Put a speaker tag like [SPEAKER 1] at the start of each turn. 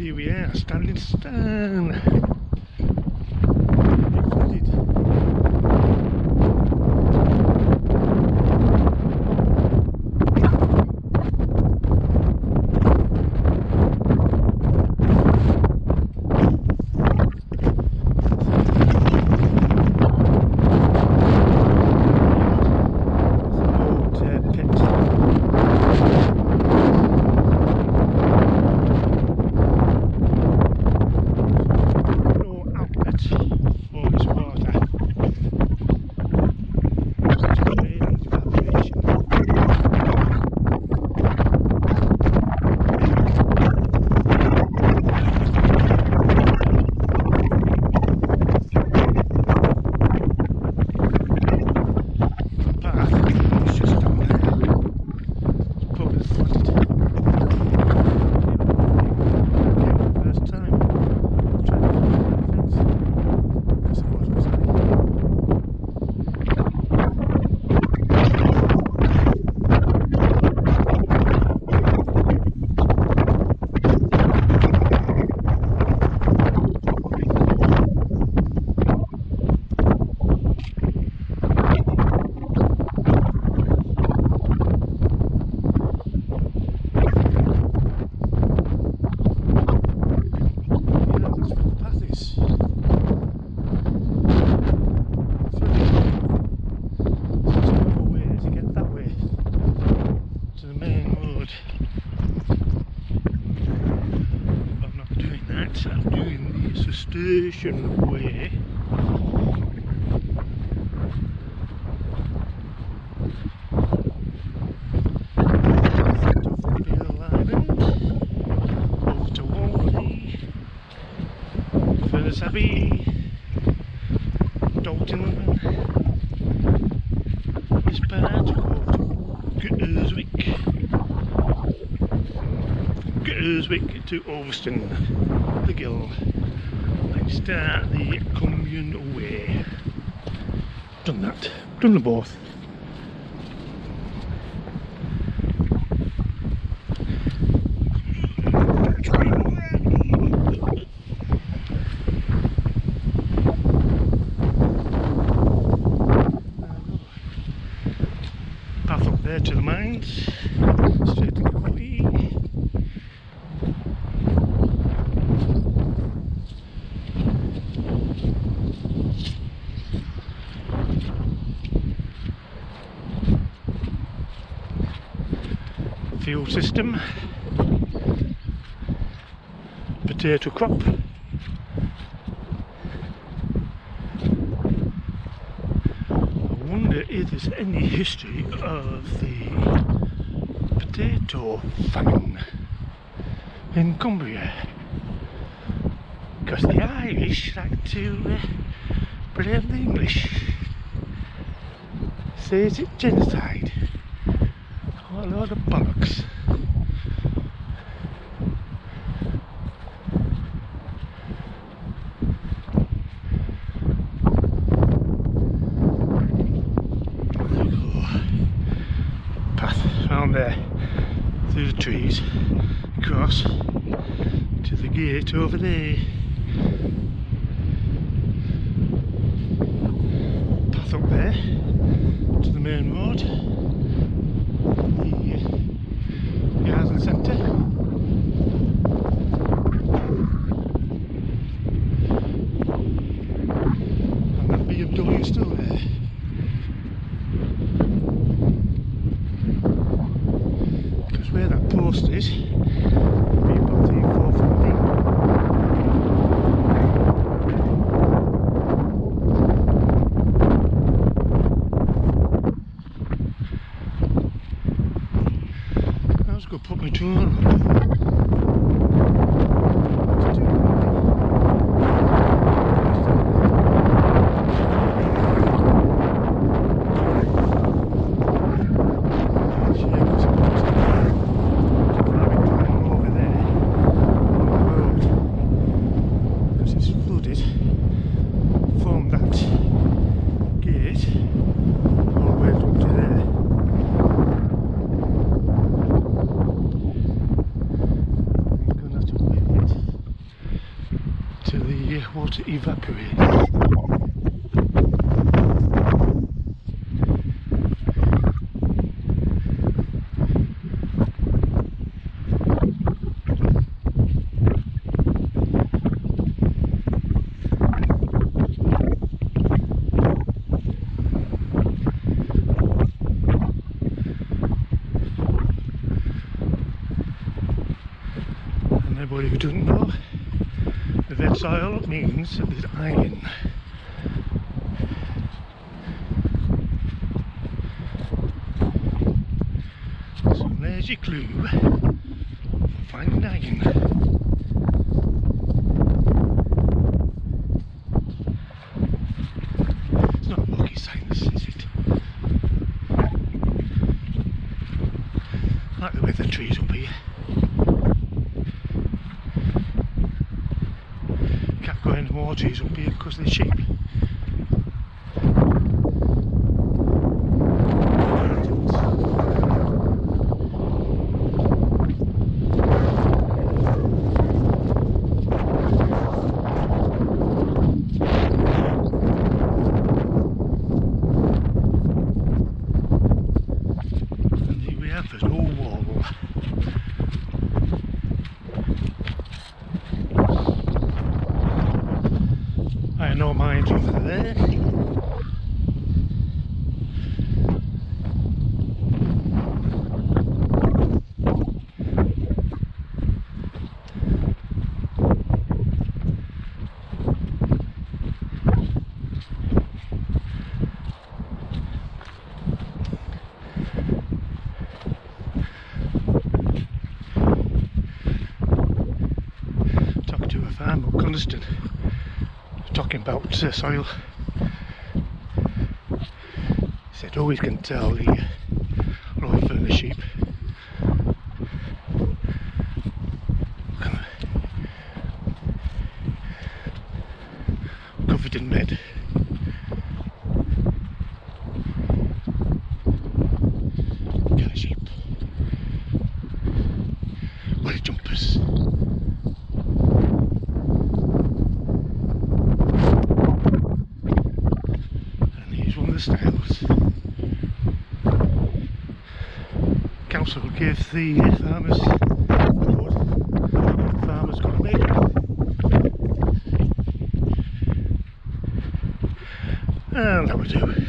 [SPEAKER 1] Here we are, standing stone. I'm doing the Cistercian way. Over to Walney, Furness Abbey, Dalton, this part to Gutterswick to Ulverston, the Gill, and start the Cumbrian way. Done that, done them both. Path up there to the mines, straight to the quarry. Fuel system, potato crop. I wonder if there's any history of the potato famine in Cumbria, because the Irish like to blame the English, say it's genocide. What a load of bollocks. Path round there through the trees, across to the gate over there. Path up there to the main road, the garden centre. And that BMW is still there. Because where that post is, it'll be about 3-4 foot deep. I was going to put my drone on. the water evaporates. Anybody who doesn't know, the red soil means that there's iron. So there's your clue for finding iron. It's not rocket science, is it? I like the way the trees up here. Going more trees up here because of the sheep. And here we have an old wall. I know mine's over there. Talking to a farmer, Coniston. Talking about soil. He said, always can tell the Royal Furness sheep kind of covered in red. Kind of sheep. White jumpers. Styles. Council gave the farmers what farmers got to make. And that would do.